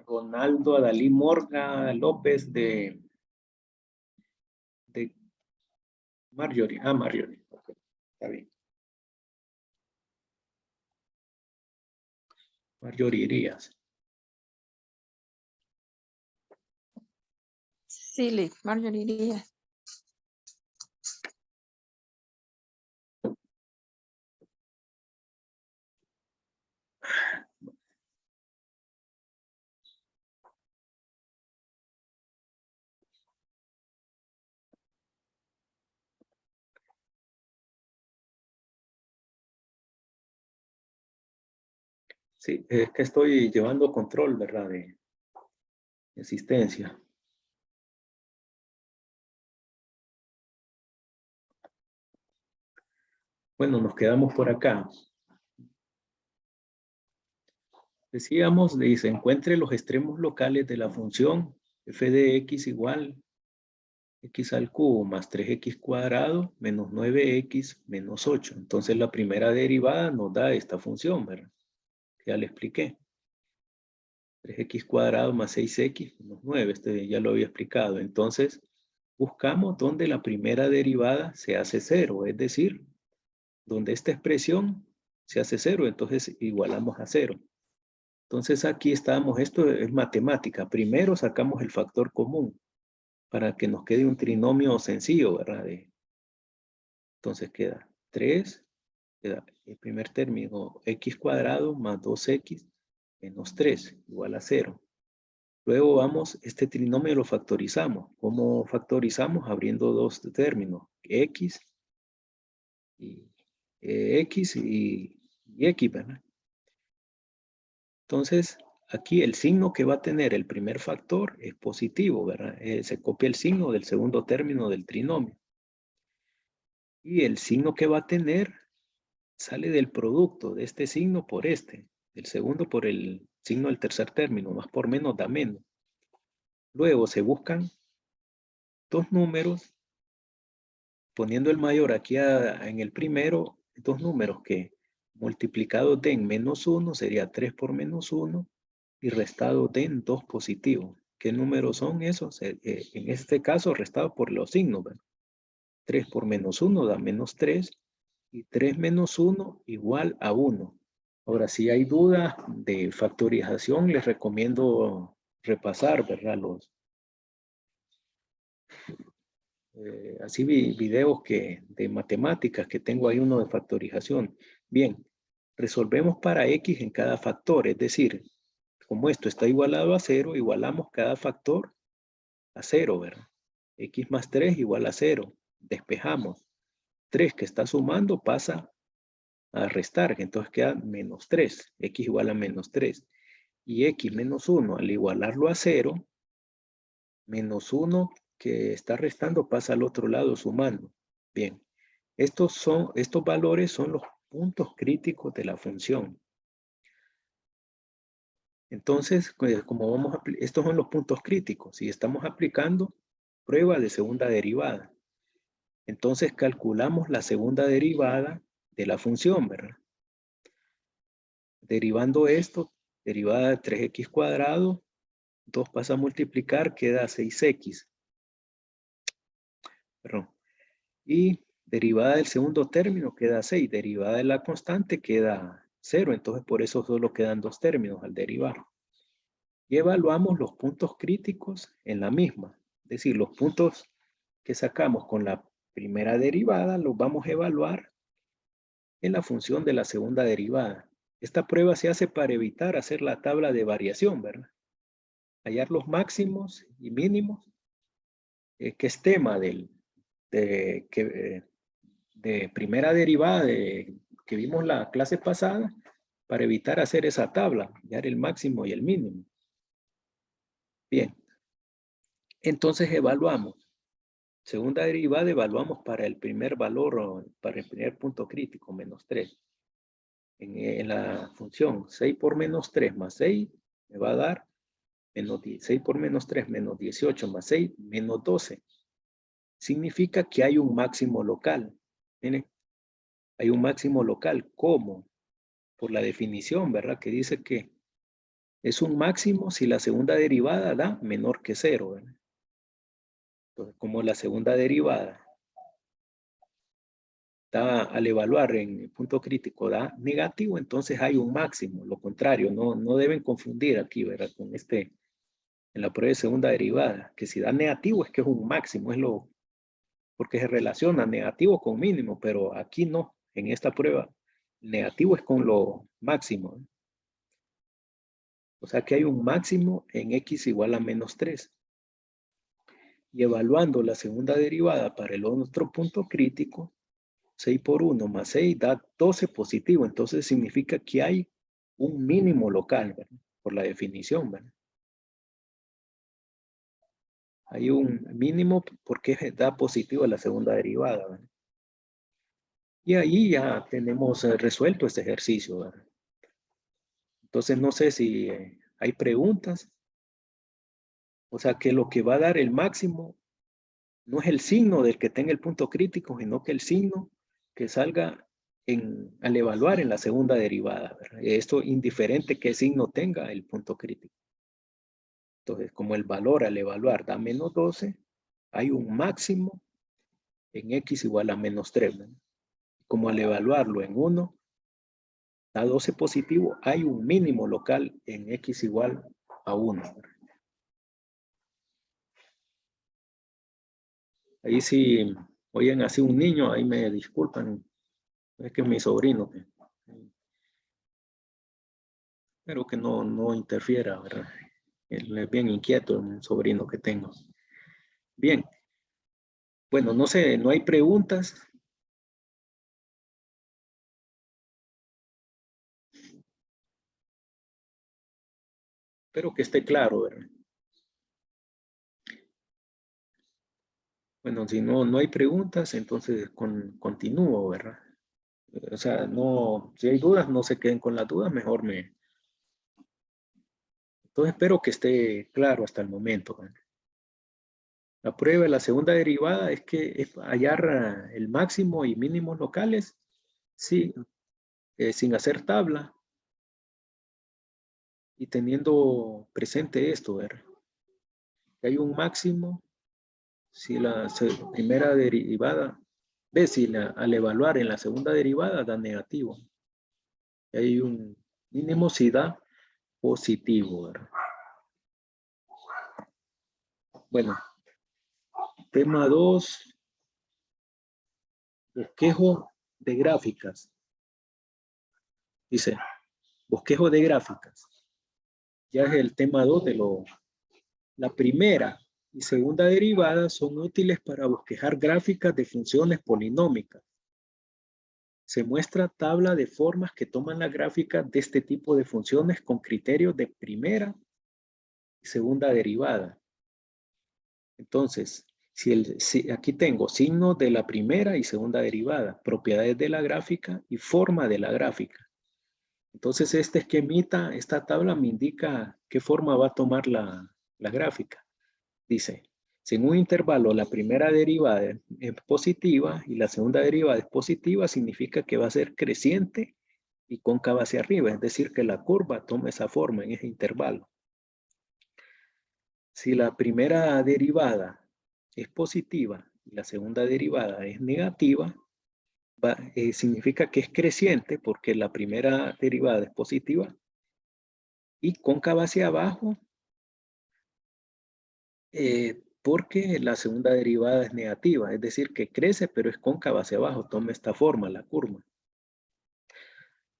Ronaldo Adalí Morga López de Marjorie. Ah, Marjorie. Okay, está bien. Marjorie Irías. Silly, Marjorie Díaz. Sí, es que estoy llevando control, ¿verdad? De asistencia. Bueno, nos quedamos por acá. Decíamos, dice, encuentre los extremos locales de la función f de x igual x al cubo más 3x cuadrado menos 9x menos 8. Entonces la primera derivada nos da esta función, ¿verdad? Ya le expliqué. 3x cuadrado más 6x menos 9. Este ya lo había explicado. Entonces buscamos donde la primera derivada se hace 0, es decir, donde esta expresión se hace 0, entonces igualamos a 0. Entonces aquí estamos, esto es matemática. Primero sacamos el factor común para que nos quede un trinomio sencillo, ¿verdad? Entonces queda 3, queda el primer término x cuadrado más 2x menos 3 igual a 0. Luego vamos, este trinomio lo factorizamos. ¿Cómo factorizamos? Abriendo dos términos, x y x, ¿verdad? Entonces, aquí el signo que va a tener el primer factor es positivo, ¿verdad? Se copia el signo del segundo término del trinomio. Y el signo que va a tener sale del producto de este signo por este. El segundo por el signo del tercer término. Más por menos da menos. Luego se buscan dos números, poniendo el mayor aquí en el primero, dos números que multiplicados den menos 1 sería 3 por menos 1 y restado den 2 positivo. ¿Qué números son esos? En este caso, restado por los signos. ¿Verdad? 3 por menos 1 da menos 3 y 3 menos 1 igual a 1. Ahora, si hay dudas de factorización, les recomiendo repasar, ¿verdad? Así videos de matemáticas que tengo ahí uno de factorización. Bien, resolvemos para x en cada factor, es decir, como esto está igualado a 0, igualamos cada factor a 0, ¿verdad? X más 3 igual a 0. Despejamos. 3 que está sumando pasa a restar, entonces queda menos 3. X igual a menos 3. Y x menos 1 al igualarlo a 0, menos 1 que está restando pasa al otro lado sumando. Bien, estos valores son los puntos críticos de la función. Entonces, como estos son los puntos críticos y estamos aplicando prueba de segunda derivada. Entonces calculamos la segunda derivada de la función, ¿verdad? Derivando esto, derivada de 3x cuadrado, 2 pasa a multiplicar, queda 6x. Perdón. Y derivada del segundo término queda 6, derivada de la constante queda 0, entonces por eso solo quedan dos términos al derivar. Y evaluamos los puntos críticos en la misma, es decir, los puntos que sacamos con la primera derivada los vamos a evaluar en la función de la segunda derivada. Esta prueba se hace para evitar hacer la tabla de variación, ¿verdad? Hallar los máximos y mínimos, que es tema de primera derivada que vimos la clase pasada, para evitar hacer esa tabla, hallar el máximo y el mínimo. Bien, entonces evaluamos. Segunda derivada evaluamos para el primer valor, o para el primer punto crítico, menos 3. En la función 6 por menos 3 más 6 me va a dar menos 6 por menos 3 menos 18 más 6 menos 12. Significa que hay un máximo local. Miren, hay un máximo local. ¿Cómo? Por la definición, ¿verdad? Que dice que Es un máximo si la segunda derivada da menor que 0, ¿verdad? Entonces, como la segunda derivada da, al evaluar en el punto crítico da negativo, entonces hay un máximo. Lo contrario, no deben confundir aquí, ¿verdad? Con en la prueba de segunda derivada, que si da negativo es que es un máximo, porque se relaciona negativo con mínimo, pero aquí no, en esta prueba, negativo es con lo máximo, ¿eh? O sea que hay un máximo en x igual a menos 3. Y evaluando la segunda derivada para el otro punto crítico, 6 por 1 más 6 da 12 positivo. Entonces significa que hay un mínimo local, ¿verdad? Por la definición, ¿verdad? Hay un mínimo porque da positivo a la segunda derivada, ¿verdad? Y ahí ya tenemos resuelto este ejercicio, ¿verdad? Entonces no sé si hay preguntas. O sea que lo que va a dar el máximo no es el signo del que tenga el punto crítico, sino que el signo que salga al evaluar en la segunda derivada, ¿verdad? Esto indiferente qué signo tenga el punto crítico. Entonces, como el valor al evaluar da menos 12, hay un máximo en x igual a menos 3, ¿verdad? Como al evaluarlo en 1 da 12 positivo, hay un mínimo local en x igual a 1. Ahí si oyen así un niño, ahí me disculpan. Es que es mi sobrino. Espero que no interfiera, ¿verdad? Él es bien inquieto, un sobrino que tengo. Bien. Bueno, no sé, no hay preguntas. Espero que esté claro, ¿verdad? Bueno, si no hay preguntas, entonces continúo, ¿verdad? O sea, no, si hay dudas, no se queden con las dudas, mejor me... Entonces espero que esté claro hasta el momento, ¿verdad? La prueba de la segunda derivada es que es hallar el máximo y mínimos locales, sí, sin hacer tabla y teniendo presente esto, ¿verdad? Que hay un máximo si la primera derivada, si al evaluar en la segunda derivada da negativo. Y hay un mínimo si da positivo, ¿verdad? Bueno, tema 2, bosquejo de gráficas. Dice, bosquejo de gráficas. Ya es el tema 2 de la primera y segunda derivada son útiles para bosquejar gráficas de funciones polinómicas. Se muestra tabla de formas que toman la gráfica de este tipo de funciones con criterios de primera y segunda derivada. Entonces, si aquí tengo signos de la primera y segunda derivada, propiedades de la gráfica y forma de la gráfica. Entonces, este esquemita, esta tabla me indica qué forma va a tomar la gráfica. Dice, si en un intervalo la primera derivada es positiva y la segunda derivada es positiva, significa que va a ser creciente y cóncava hacia arriba, es decir, que la curva toma esa forma en ese intervalo. Si la primera derivada es positiva y la segunda derivada es negativa, significa que es creciente porque la primera derivada es positiva y cóncava hacia abajo porque la segunda derivada es negativa, es decir, que crece pero es cóncava hacia abajo, toma esta forma, la curva.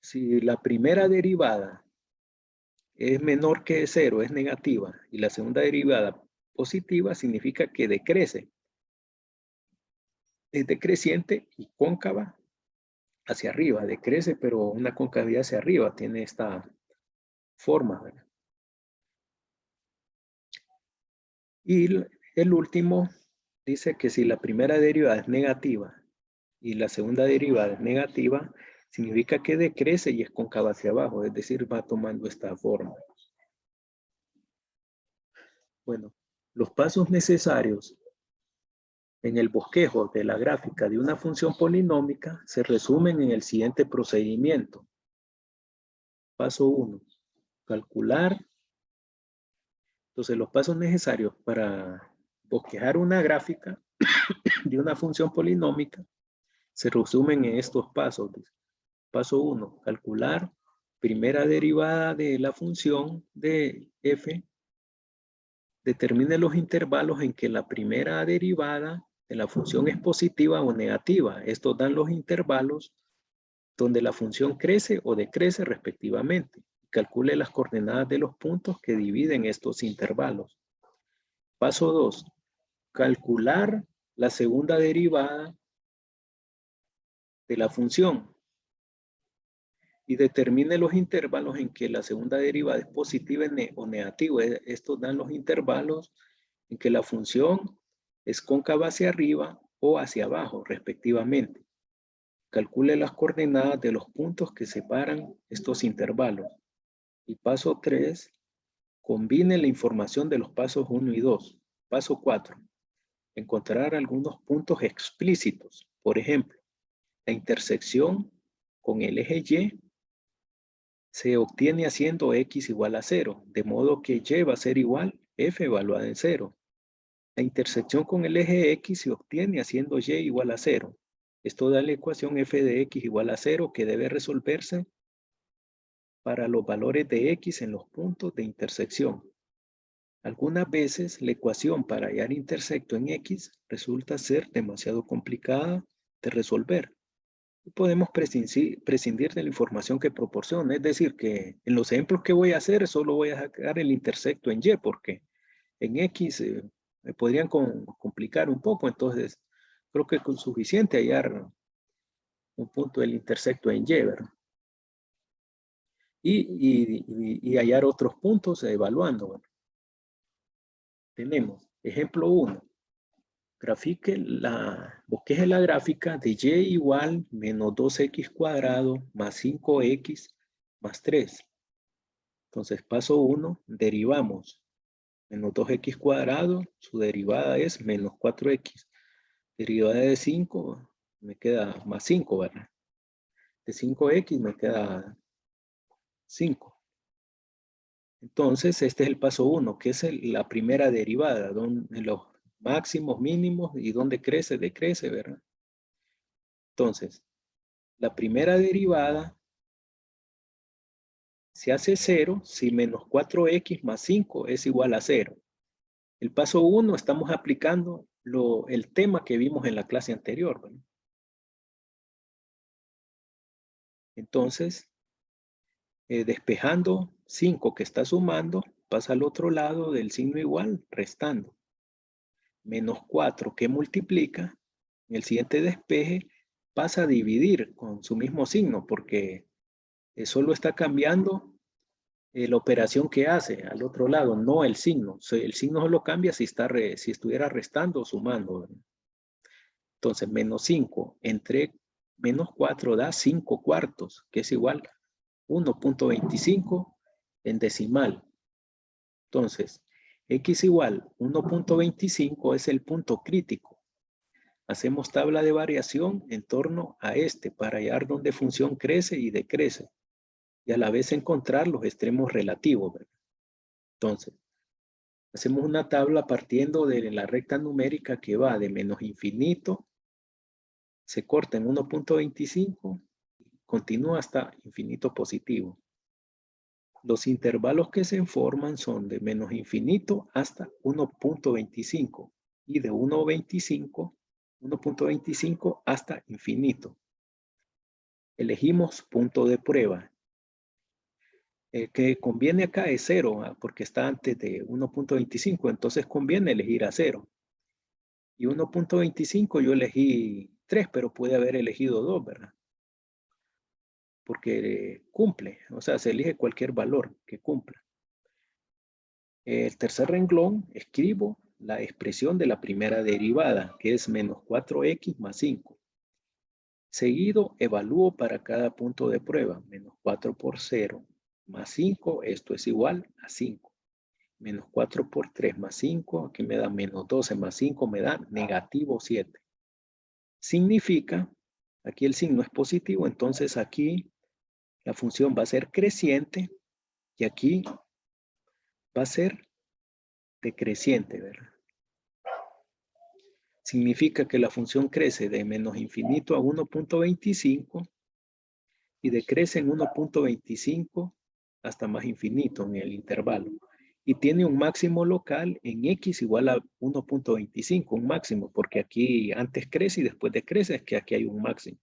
Si la primera derivada es menor que 0, es negativa, y la segunda derivada positiva, significa que decrece. Es decreciente y cóncava hacia arriba, decrece pero una concavidad hacia arriba, tiene esta forma, ¿verdad? Y el último dice que si la primera derivada es negativa y la segunda derivada es negativa, significa que decrece y es cóncava hacia abajo, es decir, va tomando esta forma. Bueno, los pasos necesarios en el bosquejo de la gráfica de una función polinómica se resumen en el siguiente procedimiento. Paso 1. Calcular Entonces, los pasos necesarios para bosquejar una gráfica de una función polinómica se resumen en estos pasos. Paso 1, calcular primera derivada de la función de f. Determine los intervalos en que la primera derivada de la función es positiva o negativa. Estos dan los intervalos donde la función crece o decrece respectivamente. Calcule las coordenadas de los puntos que dividen estos intervalos. Paso 2. Calcular la segunda derivada de la función y determine los intervalos en que la segunda derivada es positiva o negativa. Estos dan los intervalos en que la función es cóncava hacia arriba o hacia abajo, respectivamente. Calcule las coordenadas de los puntos que separan estos intervalos. Y paso 3, combine la información de los pasos 1 y 2. Paso 4, encontrar algunos puntos explícitos. Por ejemplo, la intersección con el eje Y se obtiene haciendo x igual a 0, de modo que y va a ser igual f evaluada en 0. La intersección con el eje x se obtiene haciendo y igual a 0. Esto da la ecuación f de x igual a 0 que debe resolverse para los valores de x en los puntos de intersección. Algunas veces la ecuación para hallar intersecto en x resulta ser demasiado complicada de resolver. Podemos prescindir de la información que proporciona. Es decir, que en los ejemplos que voy a hacer solo voy a sacar el intersecto en y porque en x me podrían complicar un poco. Entonces, creo que es suficiente hallar un punto del intersecto en y, ¿verdad? Y hallar otros puntos evaluando, ¿verdad? Tenemos ejemplo 1. Bosqueje la gráfica de y igual menos 2x cuadrado más 5x más 3. Entonces, paso 1, derivamos. Menos 2x cuadrado, su derivada es menos 4x. Derivada de 5, me queda más 5, ¿verdad? De 5x me queda 5. Entonces, este es el paso 1, que es la primera derivada, donde los máximos, mínimos y donde crece, decrece, ¿verdad? Entonces, la primera derivada se hace 0 si menos 4x más 5 es igual a 0. El paso 1 estamos aplicando el tema que vimos en la clase anterior, ¿verdad? Entonces, despejando 5 que está sumando, pasa al otro lado del signo igual, restando. Menos 4 que multiplica, en el siguiente despeje pasa a dividir con su mismo signo, porque solo está cambiando la operación que hace al otro lado, no el signo. El signo solo cambia si estuviera restando o sumando, ¿verdad? Entonces, menos 5 entre menos 4 da 5 cuartos, que es igual a 1.25 en decimal. Entonces, x igual 1.25 es el punto crítico. Hacemos tabla de variación en torno a este para hallar dónde función crece y decrece y a la vez encontrar los extremos relativos, ¿verdad? Entonces, hacemos una tabla partiendo de la recta numérica que va de menos infinito, se corta en 1.25, continúa hasta infinito positivo. Los intervalos que se forman son de menos infinito hasta 1.25 y de 1.25 hasta infinito. Elegimos punto de prueba. El que conviene acá es 0, porque está antes de 1.25, entonces conviene elegir a 0. Y 1.25 yo elegí 3, pero puede haber elegido 2, ¿verdad? Porque cumple, o sea, se elige cualquier valor que cumpla. El tercer renglón, escribo la expresión de la primera derivada, que es menos 4x más 5. Seguido, evalúo para cada punto de prueba. Menos 4 por 0 más 5, esto es igual a 5. Menos 4 por 3 más 5, aquí me da menos 12 más 5, me da negativo 7. Significa, aquí el signo es positivo, entonces aquí la función va a ser creciente y aquí va a ser decreciente, ¿verdad? Significa que la función crece de menos infinito a 1.25 y decrece en 1.25 hasta más infinito en el intervalo. Y tiene un máximo local en x igual a 1.25, un máximo, porque aquí antes crece y después decrece, es que aquí hay un máximo.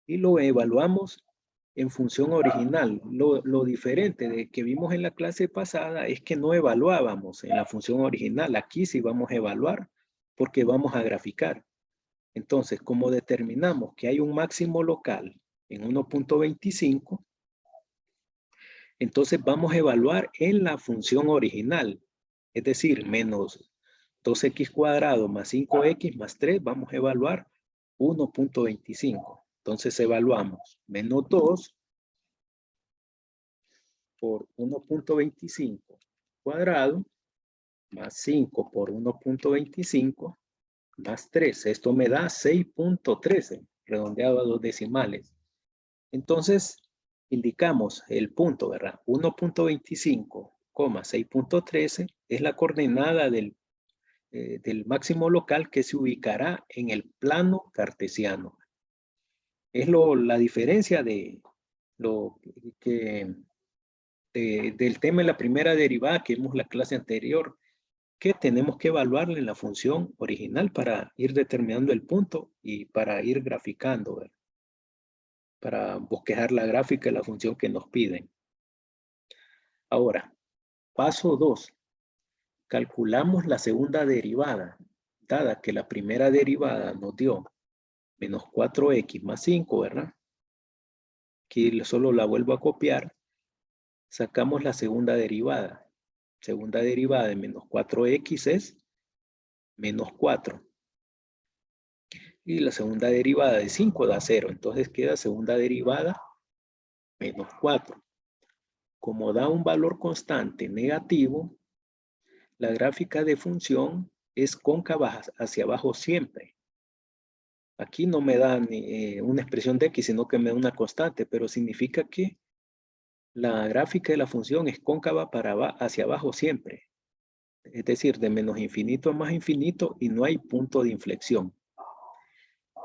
Y lo evaluamos en función original. Lo diferente de que vimos en la clase pasada es que no evaluábamos en la función original. Aquí sí vamos a evaluar porque vamos a graficar. Entonces, como determinamos que hay un máximo local en 1.25, entonces vamos a evaluar en la función original. Es decir, menos 2x cuadrado más 5x más 3, vamos a evaluar 1.25. Entonces evaluamos menos 2 por 1.25 cuadrado más 5 por 1.25 más 3. Esto me da 6.13, redondeado a 2 decimales. Entonces, indicamos el punto, ¿verdad? 1.25, 6.13 es la coordenada del máximo local que se ubicará en el plano cartesiano. Es la diferencia de lo que del tema de la primera derivada que vimos la clase anterior, que tenemos que evaluarle la función original para ir determinando el punto y para ir graficando, ¿verdad? Para bosquejar la gráfica de la función que nos piden. Ahora, paso 2. Calculamos la segunda derivada, dada que la primera derivada nos dio menos 4x más 5, ¿verdad? Aquí solo la vuelvo a copiar. Sacamos la segunda derivada. Segunda derivada de menos 4x es menos 4. Y la segunda derivada de 5 da 0. Entonces queda segunda derivada menos 4. Como da un valor constante negativo, la gráfica de función es cóncava hacia abajo siempre. Aquí no me da una expresión de x, sino que me da una constante, pero significa que la gráfica de la función es cóncava hacia abajo siempre. Es decir, de menos infinito a más infinito y no hay punto de inflexión.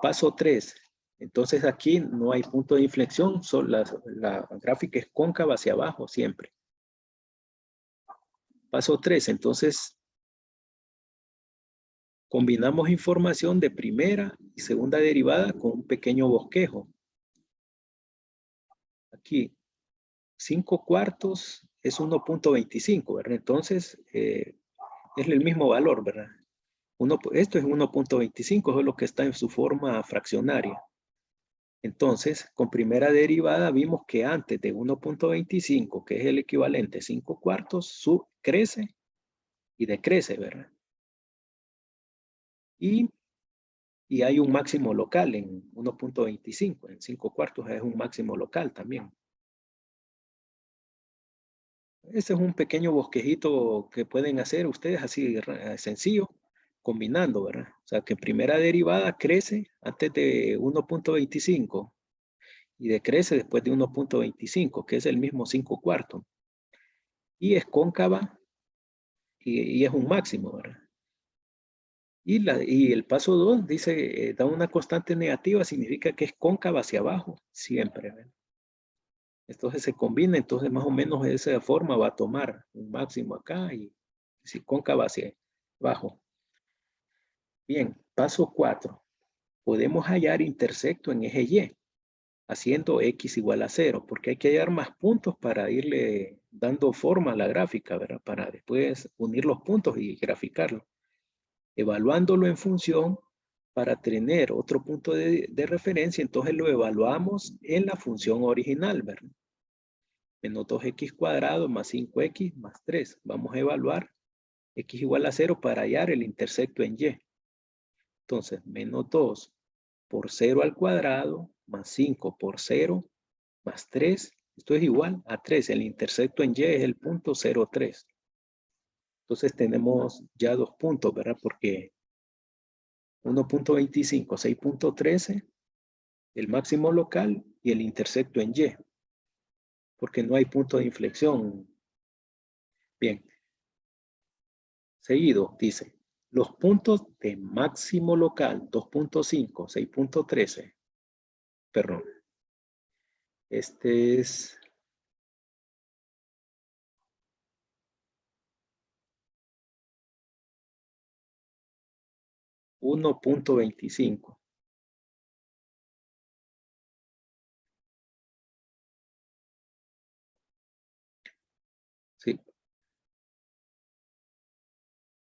Paso 3. Entonces aquí no hay punto de inflexión, la gráfica es cóncava hacia abajo siempre. Paso 3. Entonces combinamos información de primera y segunda derivada con un pequeño bosquejo. Aquí 5 cuartos es 1.25, ¿verdad? Entonces es el mismo valor, ¿verdad? Esto es 1.25, eso es lo que está en su forma fraccionaria. Entonces, con primera derivada vimos que antes de 1.25, que es el equivalente a 5 cuartos, crece y decrece, ¿verdad? Y hay un máximo local en 1.25, en 5 cuartos es un máximo local también. Este es un pequeño bosquejito que pueden hacer ustedes así sencillo, combinando, ¿verdad? O sea, que primera derivada crece antes de 1.25 y decrece después de 1.25, que es el mismo 5 cuartos. Y es cóncava y es un máximo, ¿verdad? Y el paso 2 dice, da una constante negativa, significa que es cóncava hacia abajo, siempre, ¿verdad? Entonces se combina, entonces más o menos de esa forma va a tomar un máximo acá y si cóncava hacia abajo. Bien, paso 4. Podemos hallar intersecto en eje Y, haciendo x igual a 0, porque hay que hallar más puntos para irle dando forma a la gráfica, ¿verdad? Para después unir los puntos y graficarlo. Evaluándolo en función para tener otro punto de referencia, entonces lo evaluamos en la función original, ¿verdad? Menos 2x cuadrado más 5x más 3. Vamos a evaluar x igual a 0 para hallar el intersecto en y. Entonces, menos 2 por 0 al cuadrado más 5 por 0 más 3. Esto es igual a 3. El intersecto en y es el punto 0,3. Entonces tenemos ya dos puntos, ¿verdad? Porque 1.25, 6.13, el máximo local y el intersecto en y. Porque no hay punto de inflexión. Bien. Seguido, dice, los puntos de máximo local 2.5, 6.13. Perdón. Este es 1.25. Sí.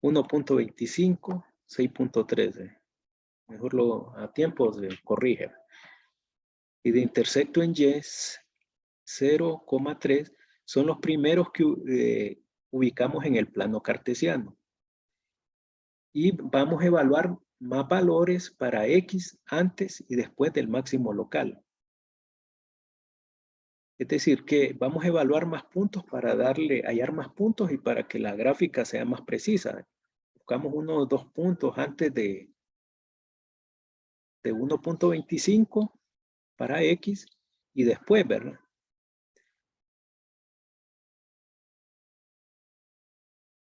1.25, 6.13. Mejor a tiempo se corrige. Y de intersecto en Y, 0,3 son los primeros que ubicamos en el plano cartesiano. Y vamos a evaluar más valores para X antes y después del máximo local. Es decir, que vamos a evaluar más puntos para hallar más puntos y para que la gráfica sea más precisa. Buscamos 1 o 2 puntos antes de 1.25 para X y después, ¿verdad?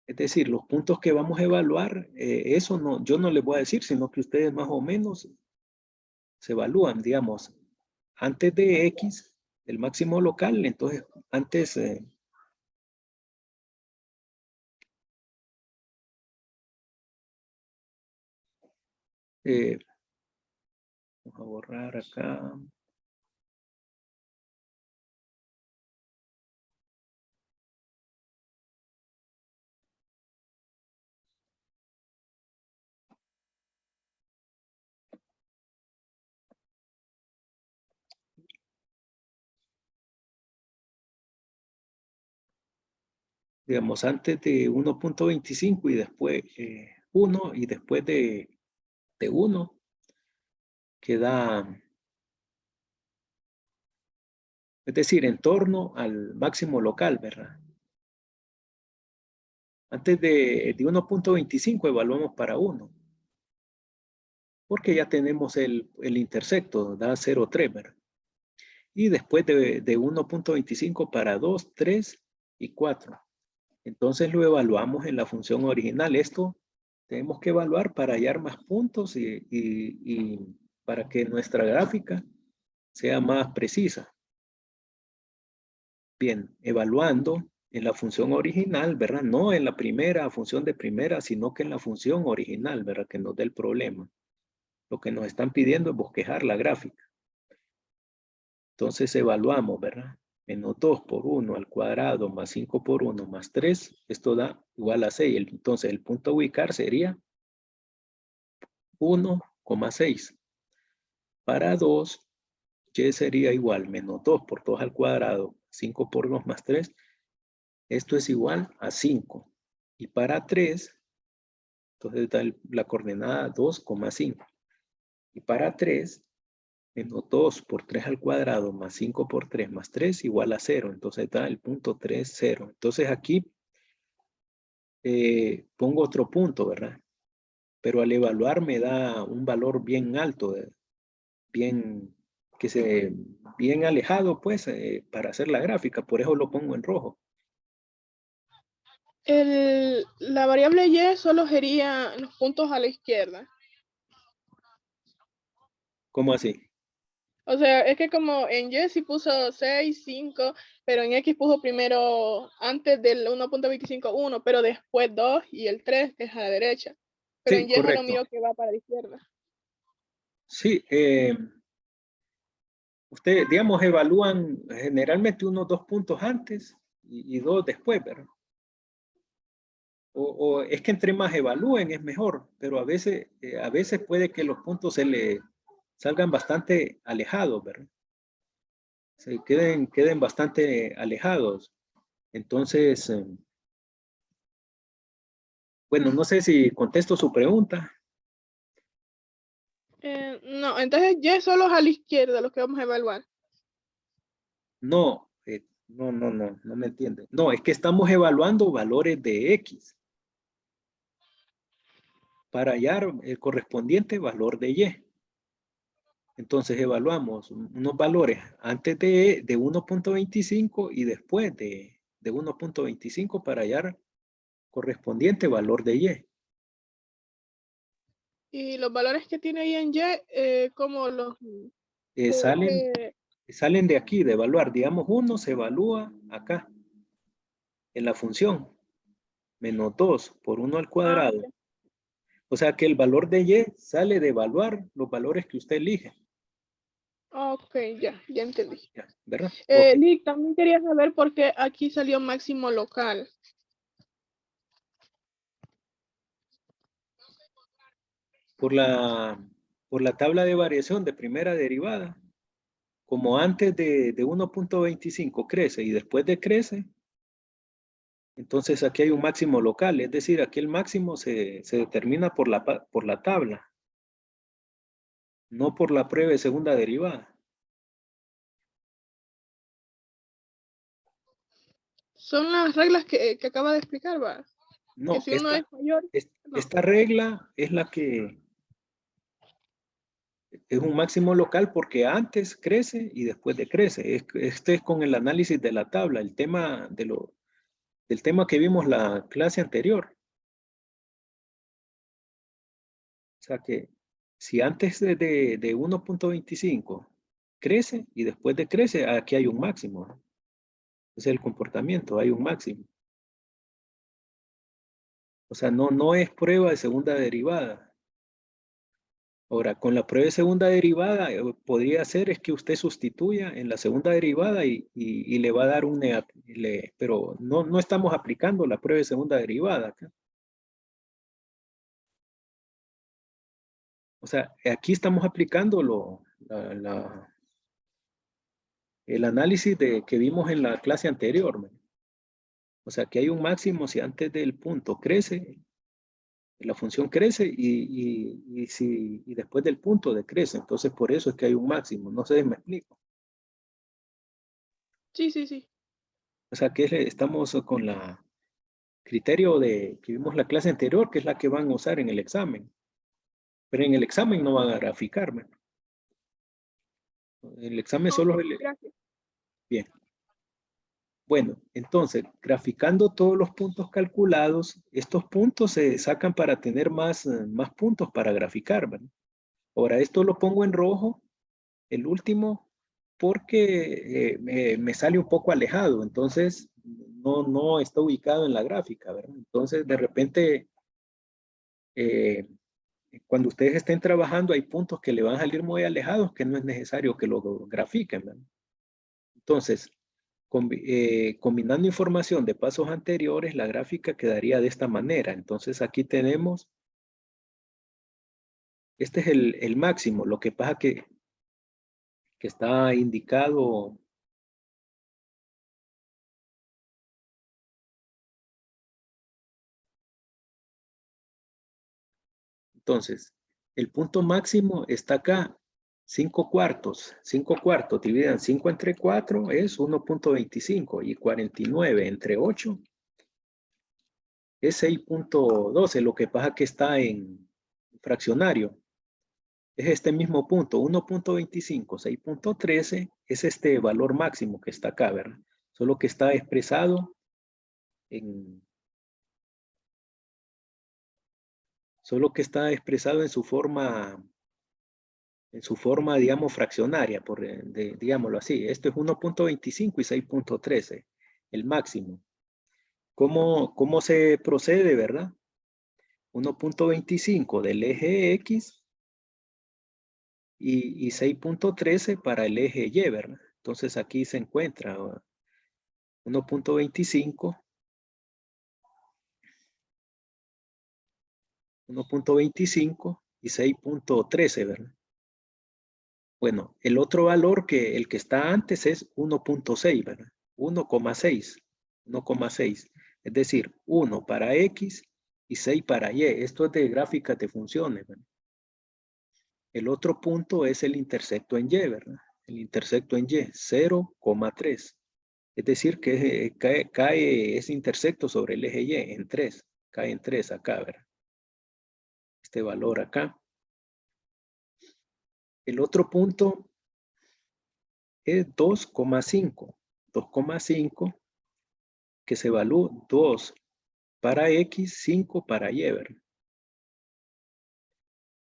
Es decir, los puntos que vamos a evaluar, eso no, yo no les voy a decir, sino que ustedes más o menos se evalúan, digamos, antes de X, el máximo local, entonces antes vamos a borrar acá. Digamos, antes de 1.25 y después 1 y después de 1 queda, es decir, en torno al máximo local, ¿verdad? Antes de 1.25 evaluamos para 1, porque ya tenemos el intersecto, da 0,3, ¿verdad? Y después de 1.25 para 2, 3 y 4. Entonces lo evaluamos en la función original. Esto tenemos que evaluar para hallar más puntos y para que nuestra gráfica sea más precisa. Bien, evaluando en la función original, ¿verdad? No en la primera función de primera, sino que en la función original, ¿verdad? Que nos dé el problema. Lo que nos están pidiendo es bosquejar la gráfica. Entonces evaluamos, ¿verdad? Menos 2 por 1 al cuadrado más 5 por 1 más 3, esto da igual a 6. Entonces el punto a ubicar sería 1,6. Para 2, y sería igual, menos 2 por 2 al cuadrado, 5 por 2 más 3, esto es igual a 5. Y para 3, entonces da la coordenada 2,5. Y para 3, menos 2 por 3 al cuadrado más 5 por 3 más 3 igual a 0. Entonces da el punto 3, 0. Entonces aquí pongo otro punto, ¿verdad? Pero al evaluar me da un valor bien alto, bien alejado, pues, para hacer la gráfica. Por eso lo pongo en rojo. La variable y solo sería los puntos a la izquierda. ¿Cómo así? O sea, es que como en y sí puso 6, 5, pero en x puso primero antes del 1.25, 1, pero después 2 y el 3 es a la derecha. Pero Sí, en y es lo correcto. mío que va para la izquierda. Sí, ustedes, digamos, evalúan generalmente unos 2 puntos antes y 2 después, ¿verdad? O es que entre más evalúen es mejor, pero a veces puede que los puntos se le salgan bastante alejados, ¿verdad? Se queden bastante alejados. Entonces, bueno, no sé si contesto su pregunta. No, entonces y solo es a la izquierda lo que vamos a evaluar. No, no me entiende. No, es que estamos evaluando valores de X para hallar el correspondiente valor de Y. Entonces evaluamos unos valores antes de 1.25 y después de 1.25 para hallar correspondiente valor de Y. Y los valores que tiene ahí en Y, como los... Salen de aquí, de evaluar. Digamos, 1 se evalúa acá, en la función. Menos 2 por 1 al cuadrado. ya. O sea que el valor de Y sale de evaluar los valores que usted elige. Ok, ya entendí. Ya, ¿verdad? Ok. Lick, también quería saber por qué aquí salió máximo local. Por la tabla de variación de primera derivada. Como antes de 1.25 crece y después decrece, entonces aquí hay un máximo local, es decir, aquí el máximo se determina por la tabla, no por la prueba de segunda derivada. Son las reglas que acaba de explicar, ¿va? No, Que si uno es mayor... no. esta regla es la que es un máximo local porque antes crece y después decrece. Este es con el análisis de la tabla, el tema del tema que vimos la clase anterior. O sea que si antes de 1.25 crece y después decrece, aquí hay un máximo, ¿no? Es el comportamiento, hay un máximo. O sea, no es prueba de segunda derivada. Ahora, con la prueba de segunda derivada, podría ser es que usted sustituya en la segunda derivada y le va a dar un negativo, pero no estamos aplicando la prueba de segunda derivada acá. O sea, aquí estamos aplicando el análisis que vimos en la clase anterior, ¿no? O sea, que hay un máximo si antes del punto crece, la función crece y después del punto decrece. Entonces, por eso es que hay un máximo. No sé si me explico. Sí. O sea, que estamos con la criterio que vimos la clase anterior, que es la que van a usar en el examen. Pero en el examen no van a graficar, ¿no? En el examen solo... Gracias. Bien. Bueno, entonces, graficando todos los puntos calculados, estos puntos se sacan para tener más puntos para graficar, ¿verdad? Ahora, esto lo pongo en rojo, el último, porque me sale un poco alejado, entonces no está ubicado en la gráfica, ¿verdad? Entonces, de repente, cuando ustedes estén trabajando, hay puntos que le van a salir muy alejados que no es necesario que lo grafiquen, ¿verdad? Entonces, combinando información de pasos anteriores, la gráfica quedaría de esta manera. Entonces aquí tenemos, este es el máximo, lo que pasa que está indicado. Entonces, el punto máximo está acá, 5 cuartos. 5 cuartos dividan 5 entre 4 es 1.25 y 49 entre 8 es 6.12. Lo que pasa que está en fraccionario. Es este mismo punto, 1.25, 6.13, es este valor máximo que está acá, ¿verdad? Solo que está expresado en su forma, digamos, fraccionaria, digámoslo así. Esto es 1.25 y 6.13, el máximo. ¿Cómo se procede, verdad? 1.25 del eje X y 6.13 para el eje Y, ¿verdad? Entonces aquí se encuentra 1.25, 1.25 y 6.13, ¿verdad? Bueno, el otro valor el que está antes es 1.6, ¿verdad? 1,6, 1,6. Es decir, 1 para X y 6 para Y. Esto es de gráficas de funciones, ¿verdad? El otro punto es el intersecto en Y, ¿verdad? El intersecto en Y, 0,3. Es decir, que cae ese intersecto sobre el eje Y en 3. Cae en 3 acá, ¿verdad? Este valor acá. El otro punto es 2,5. 2,5 que se evalúa 2 para X, 5 para Y, ¿verdad?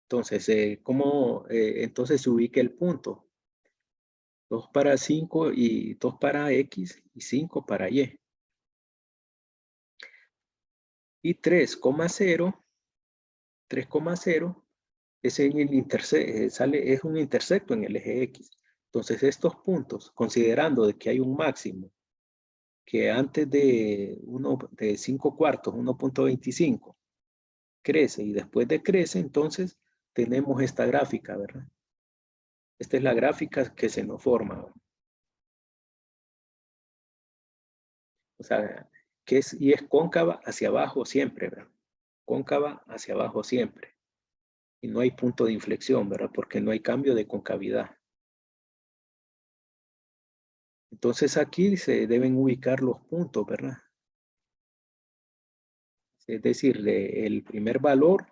Entonces, ¿cómo entonces se ubica el punto? 2 para 5 y 2 para X y 5 para Y. Y 3,0 es en el es un intersecto en el eje X. Entonces, estos puntos, considerando de que hay un máximo que antes de 5 cuartos, 1.25, crece y después decrece, entonces tenemos esta gráfica, ¿verdad? Esta es la gráfica que se nos forma, ¿verdad? O sea, y es cóncava hacia abajo siempre, ¿verdad? Cóncava hacia abajo siempre. Y no hay punto de inflexión, ¿verdad? Porque no hay cambio de concavidad. Entonces aquí se deben ubicar los puntos, ¿verdad? Es decir, el primer valor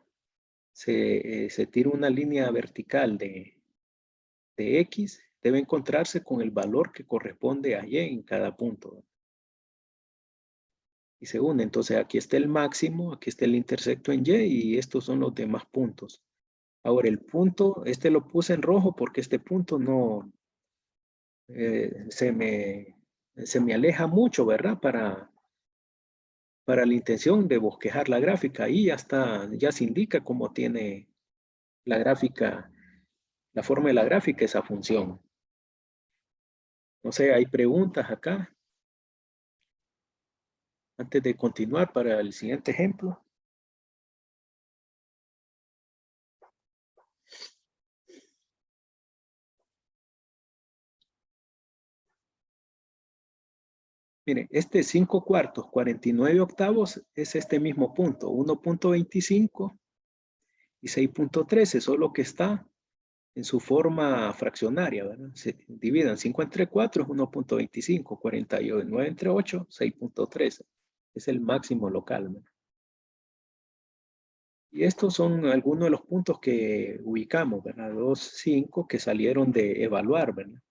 se tira una línea vertical de X, debe encontrarse con el valor que corresponde a Y en cada punto, ¿verdad? Y se une. Entonces aquí está el máximo, aquí está el intersecto en Y y estos son los demás puntos. Ahora el punto, este lo puse en rojo porque este punto no, se me aleja mucho, ¿verdad? Para la intención de bosquejar la gráfica. Ahí ya está, ya se indica cómo tiene la gráfica, la forma de la gráfica, esa función. No sé, hay preguntas acá. Antes de continuar para el siguiente ejemplo. Mire, este 5 cuartos, 49 octavos es este mismo punto, 1.25 y 6.13, solo que está en su forma fraccionaria, ¿verdad? Se dividan 5 entre 4 es 1.25, 49 entre 8, 6.13. Es el máximo local, ¿verdad? Y estos son algunos de los puntos que ubicamos, ¿verdad? 2, 5 que salieron de evaluar, ¿verdad?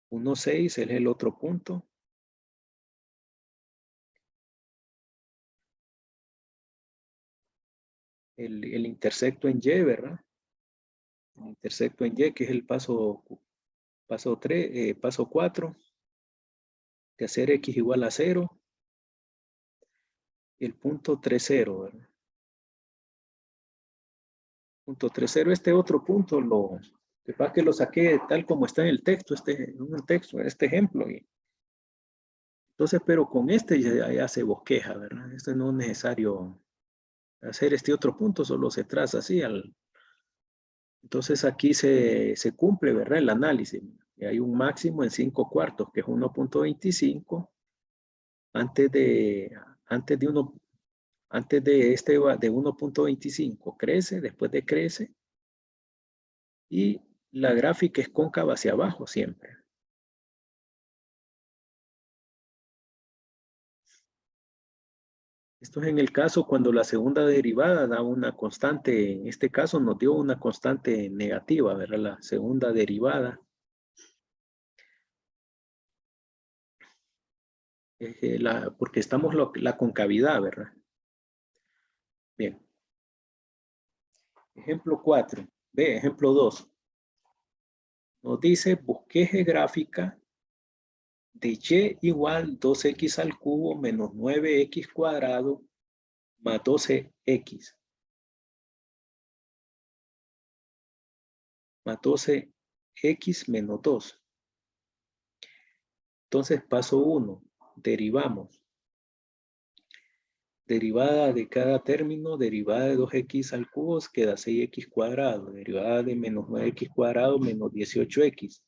1, 6 es el otro punto. El intersecto en Y, ¿verdad? El intersecto en Y, que es el paso 4, de hacer X igual a 0. Y el punto 3,0, ¿verdad? Punto 3,0, este otro punto, que pasa que lo saqué tal como está en el texto, este ejemplo. Entonces, pero con este ya se bosqueja, ¿verdad? Este no es necesario hacer este otro punto, solo se traza así. Entonces aquí se cumple, ¿verdad? El análisis. Y hay un máximo en 5 cuartos, que es 1.25. Antes de 1.25 crece, después decrece. Y la gráfica es cóncava hacia abajo siempre. Esto es en el caso cuando la segunda derivada da una constante, en este caso nos dio una constante negativa, ¿verdad? La segunda derivada. Porque estamos la concavidad, ¿verdad? Bien. Ejemplo 4. Ve, ejemplo 2. Nos dice bosqueje gráfica de Y igual 2x al cubo menos 9x cuadrado más 12x. Más 12x menos 2. Entonces, paso 1. Derivamos. Derivada de cada término, derivada de 2x al cubo queda 6x cuadrado. Derivada de menos 9x cuadrado menos 18x.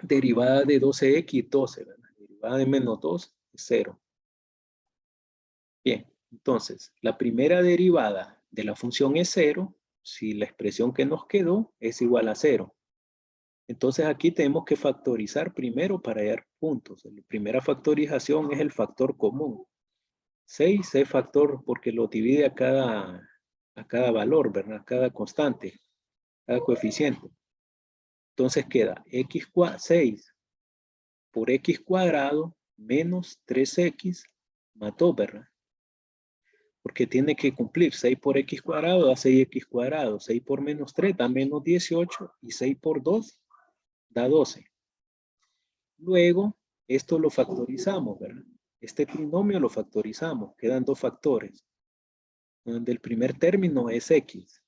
Derivada de 12x, 12, ¿verdad? Derivada de menos 2 es 0. Bien, entonces, la primera derivada de la función es 0, si la expresión que nos quedó es igual a 0. Entonces aquí tenemos que factorizar primero para hallar puntos. La primera factorización es el factor común. 6 es factor porque lo divide a cada valor, ¿verdad? A cada constante, cada coeficiente. Entonces queda 6 por x cuadrado menos 3x más 2, ¿verdad? Porque tiene que cumplir 6 por x cuadrado da 6x cuadrado, 6 por menos 3 da menos 18 y 6 por 2 da 12. Luego, esto lo factorizamos, ¿verdad? Este trinomio lo factorizamos, quedan dos factores, donde el primer término es x.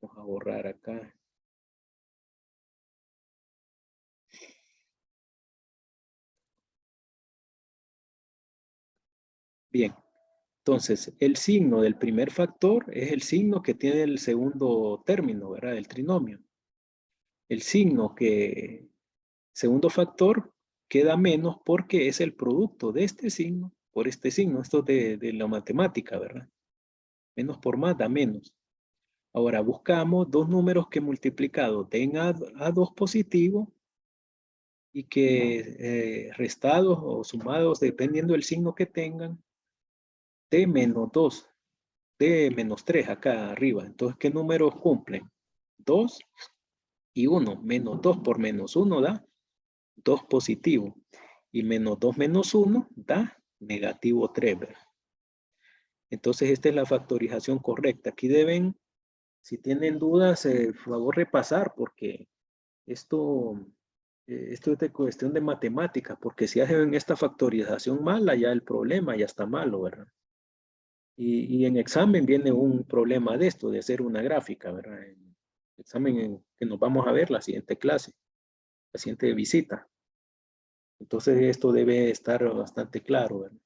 Vamos a borrar acá. Bien, entonces el signo del primer factor es el signo que tiene el segundo término, ¿verdad? Del trinomio. El signo que, segundo factor, queda menos porque es el producto de este signo por este signo. Esto de la matemática, ¿verdad? Menos por más da menos. Ahora buscamos dos números que multiplicados den a 2 positivo y que restados o sumados, dependiendo del signo que tengan, de menos 2, de menos 3 acá arriba. Entonces, ¿qué números cumplen? 2 y 1. Menos 2 por menos 1 da 2 positivo. Y menos 2 menos 1 da negativo 3, ¿verdad? Entonces, esta es la factorización correcta. Aquí deben, si tienen dudas, favor repasar, porque esto es de cuestión de matemáticas, porque si hacen esta factorización mala, ya el problema ya está malo, ¿verdad? Y en examen viene un problema de esto, de hacer una gráfica, ¿verdad? En examen que nos vamos a ver la siguiente clase, la siguiente visita. Entonces esto debe estar bastante claro, ¿verdad?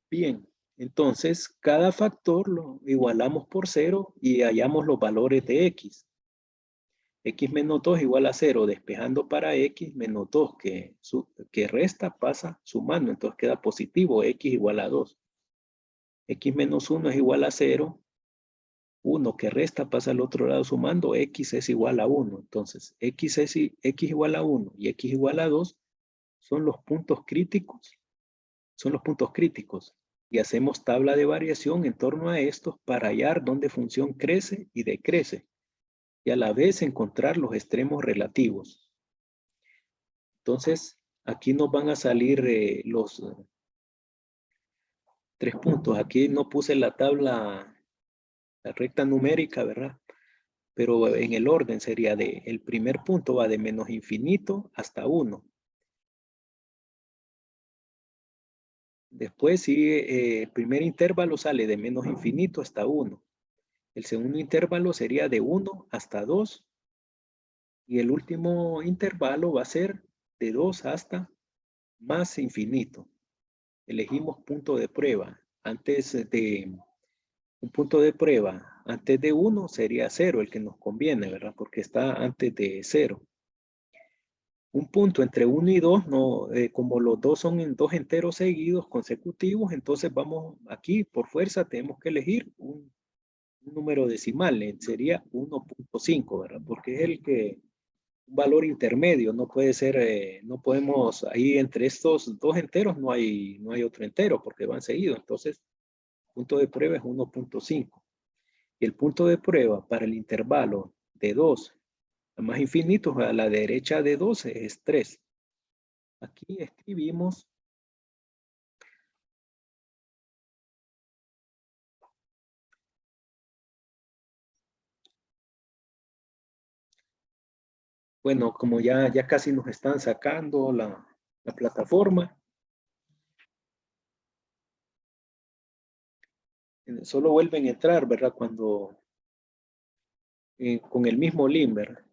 Bien, entonces cada factor lo igualamos por 0 y hallamos los valores de x. X menos 2 igual a 0, despejando para x menos 2, que resta pasa sumando, entonces queda positivo, x igual a 2. X menos 1 es igual a 0, 1 que resta pasa al otro lado sumando, x es igual a 1. Entonces, x igual a 1 y x igual a 2 son los puntos críticos, y hacemos tabla de variación en torno a estos para hallar dónde función crece y decrece, y a la vez encontrar los extremos relativos. Entonces, aquí nos van a salir los 3 puntos. Aquí no puse la tabla, la recta numérica, ¿verdad? Pero en el orden sería el primer punto va de menos infinito hasta 1. Después sigue, el primer intervalo sale de menos infinito hasta 1. El segundo intervalo sería de 1 hasta 2. Y el último intervalo va a ser de 2 hasta más infinito. Elegimos punto de prueba. Un punto de prueba antes de 1 sería 0, el que nos conviene, ¿verdad? Porque está antes de 0. Un punto entre 1 y 2, no, como los dos son en dos enteros seguidos consecutivos, entonces vamos aquí, por fuerza, tenemos que elegir un número decimal, sería 1.5, ¿verdad? Porque es un valor intermedio, no puede ser, no podemos, ahí entre estos dos enteros no hay otro entero, porque van seguidos, entonces, punto de prueba es 1.5. Y el punto de prueba para el intervalo de 2 a más infinitos, a la derecha de 12 es 3. Aquí escribimos bueno, como ya casi nos están sacando la plataforma, solo vuelven a entrar, ¿verdad? Cuando con el mismo link, ¿verdad?